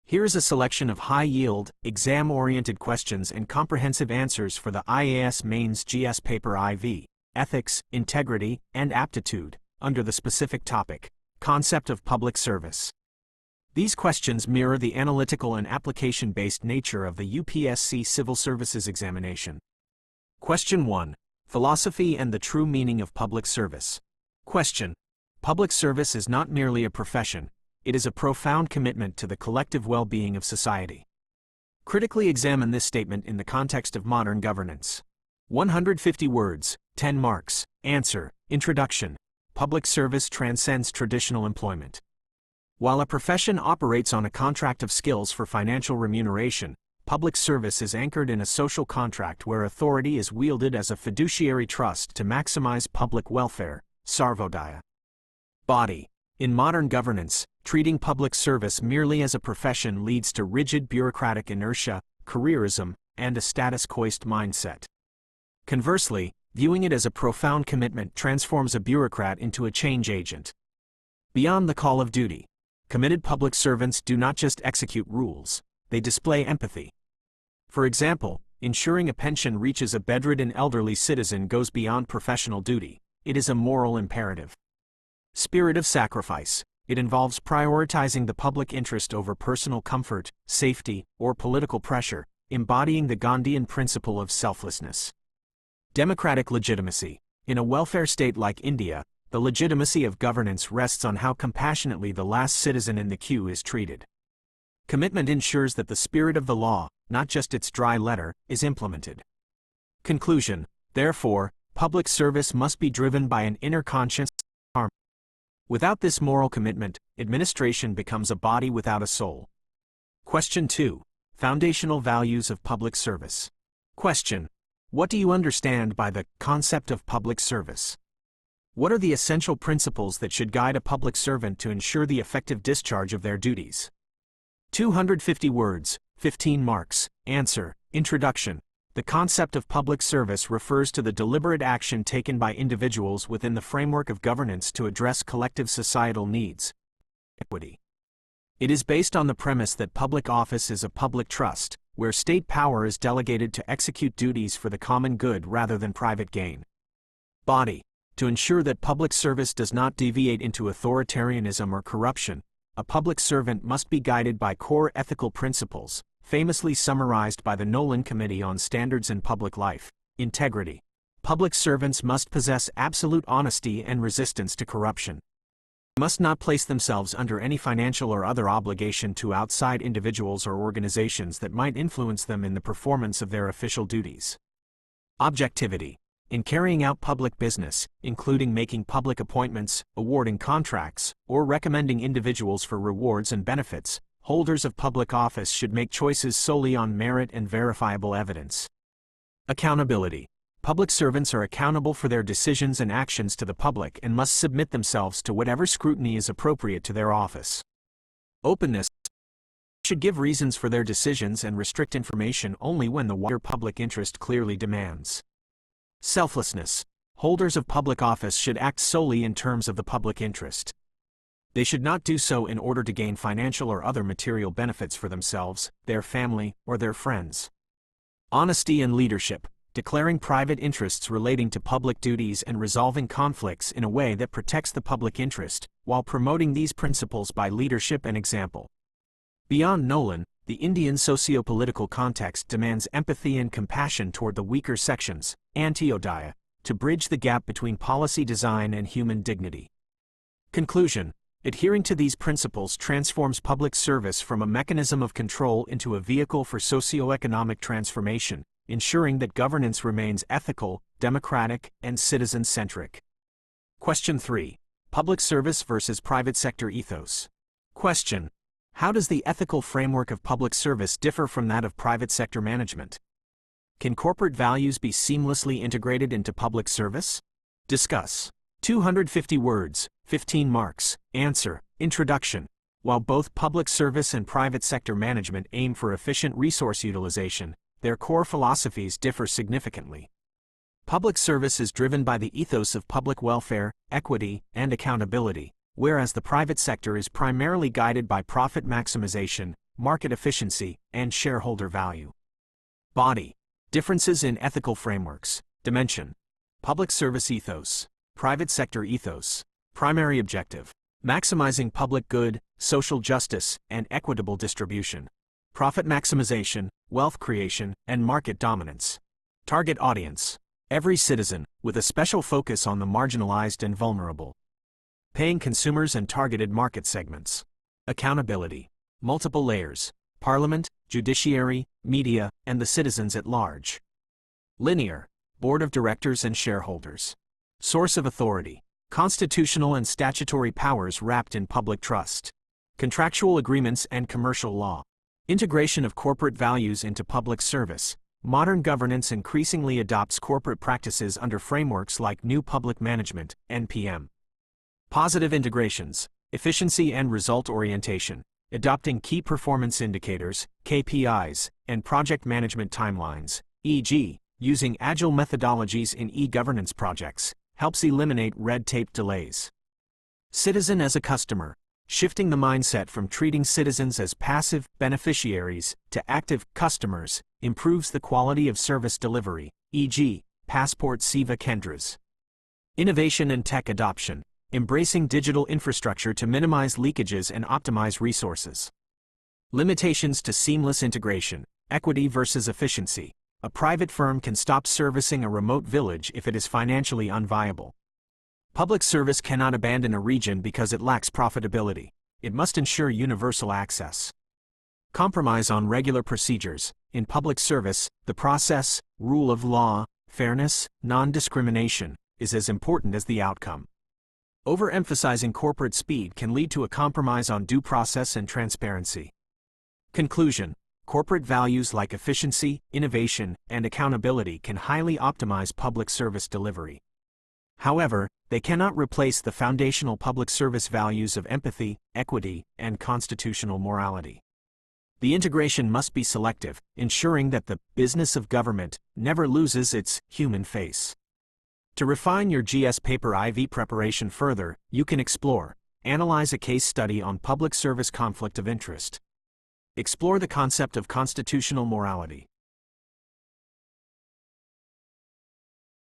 Here is a selection of high-yield, exam-oriented questions and comprehensive answers for the IAS Mains GS Paper IV, Ethics, Integrity, and Aptitude, under the specific topic, Concept of Public Service. These questions mirror the analytical and application-based nature of the UPSC Civil Services examination. Question 1. Philosophy and the true meaning of public service. Question. Public service is not merely a profession, it is a profound commitment to the collective well-being of society. Critically examine this statement in the context of modern governance. 150 words, 10 marks. Answer. Introduction. Public service transcends traditional employment. While a profession operates on a contract of skills for financial remuneration, public service is anchored in a social contract where authority is wielded as a fiduciary trust to maximize public welfare. Sarvodaya. Body. In modern governance, treating public service merely as a profession leads to rigid bureaucratic inertia, careerism, and a status quoist mindset. Conversely, viewing it as a profound commitment transforms a bureaucrat into a change agent. Beyond the call of duty, committed public servants do not just execute rules, they display empathy. For example, ensuring a pension reaches a bedridden elderly citizen goes beyond professional duty, it is a moral imperative. Spirit of sacrifice. It involves prioritizing the public interest over personal comfort, safety, or political pressure, embodying the Gandhian principle of selflessness. Democratic legitimacy. In a welfare state like India, the legitimacy of governance rests on how compassionately the last citizen in the queue is treated. Commitment ensures that the spirit of the law, not just its dry letter, is implemented. Conclusion. Therefore, public service must be driven by an inner conscience. Without this moral commitment, administration becomes a body without a soul. Question 2. Foundational values of public service. Question. What do you understand by the concept of public service? What are the essential principles that should guide a public servant to ensure the effective discharge of their duties? 250 words, 15 marks. Answer. Introduction. The concept of public service refers to the deliberate action taken by individuals within the framework of governance to address collective societal needs. Equity. It is based on the premise that public office is a public trust, where state power is delegated to execute duties for the common good rather than private gain. Body. To ensure that public service does not deviate into authoritarianism or corruption, a public servant must be guided by core ethical principles, famously summarized by the Nolan Committee on Standards in Public Life. Integrity. Public servants must possess absolute honesty and resistance to corruption. They must not place themselves under any financial or other obligation to outside individuals or organizations that might influence them in the performance of their official duties. Objectivity. In carrying out public business, including making public appointments, awarding contracts, or recommending individuals for rewards and benefits, holders of public office should make choices solely on merit and verifiable evidence. Accountability. Public servants are accountable for their decisions and actions to the public and must submit themselves to whatever scrutiny is appropriate to their office. Openness. They should give reasons for their decisions and restrict information only when the wider public interest clearly demands. Selflessness. Holders of public office should act solely in terms of the public interest. They should not do so in order to gain financial or other material benefits for themselves, their family, or their friends. Honesty and leadership. Declaring private interests relating to public duties and resolving conflicts in a way that protects the public interest, while promoting these principles by leadership and example. Beyond Nolan, the Indian socio-political context demands empathy and compassion toward the weaker sections, Antyodaya, to bridge the gap between policy design and human dignity. Conclusion. Adhering to these principles transforms public service from a mechanism of control into a vehicle for socio-economic transformation, ensuring that governance remains ethical, democratic, and citizen-centric. Question 3. Public service versus private sector ethos. Question. How does the ethical framework of public service differ from that of private sector management? Can corporate values be seamlessly integrated into public service? Discuss. 250 words, 15 marks. Answer. Introduction. While both public service and private sector management aim for efficient resource utilization, their core philosophies differ significantly. Public service is driven by the ethos of public welfare, equity, and accountability, whereas the private sector is primarily guided by profit maximization, market efficiency, and shareholder value. Body. Differences in ethical frameworks. Dimension. Public service ethos. Private sector ethos. Primary objective. Maximizing public good, social justice, and equitable distribution. Profit maximization, wealth creation, and market dominance. Target audience. Every citizen, with a special focus on the marginalized and vulnerable. Paying consumers and targeted market segments. Accountability. Multiple layers. Parliament, judiciary, media, and the citizens at large. Linear. Board of directors and shareholders. Source of authority. Constitutional and statutory powers wrapped in public trust. Contractual agreements and commercial law. Integration of corporate values into public service. Modern governance increasingly adopts corporate practices under frameworks like New Public Management, NPM. Positive integrations. Efficiency and result orientation. Adopting key performance indicators, KPIs, and project management timelines, e.g., using agile methodologies in e-governance projects, helps eliminate red tape delays. Citizen as a customer. Shifting the mindset from treating citizens as passive beneficiaries to active customers improves the quality of service delivery, e.g., Passport Seva Kendras. Innovation and tech adoption. Embracing digital infrastructure to minimize leakages and optimize resources. Limitations to seamless integration. Equity versus efficiency. A private firm can stop servicing a remote village if it is financially unviable. Public service cannot abandon a region because it lacks profitability. It must ensure universal access. Compromise on regular procedures. In public service, the process, rule of law, fairness, non-discrimination, is as important as the outcome. Overemphasizing corporate speed can lead to a compromise on due process and transparency. Conclusion. Corporate values like efficiency, innovation, and accountability can highly optimize public service delivery. However, they cannot replace the foundational public service values of empathy, equity, and constitutional morality. The integration must be selective, ensuring that the business of government never loses its human face. To refine your GS Paper IV preparation further, you can explore, analyze a case study on public service conflict of interest. Explore the concept of constitutional morality.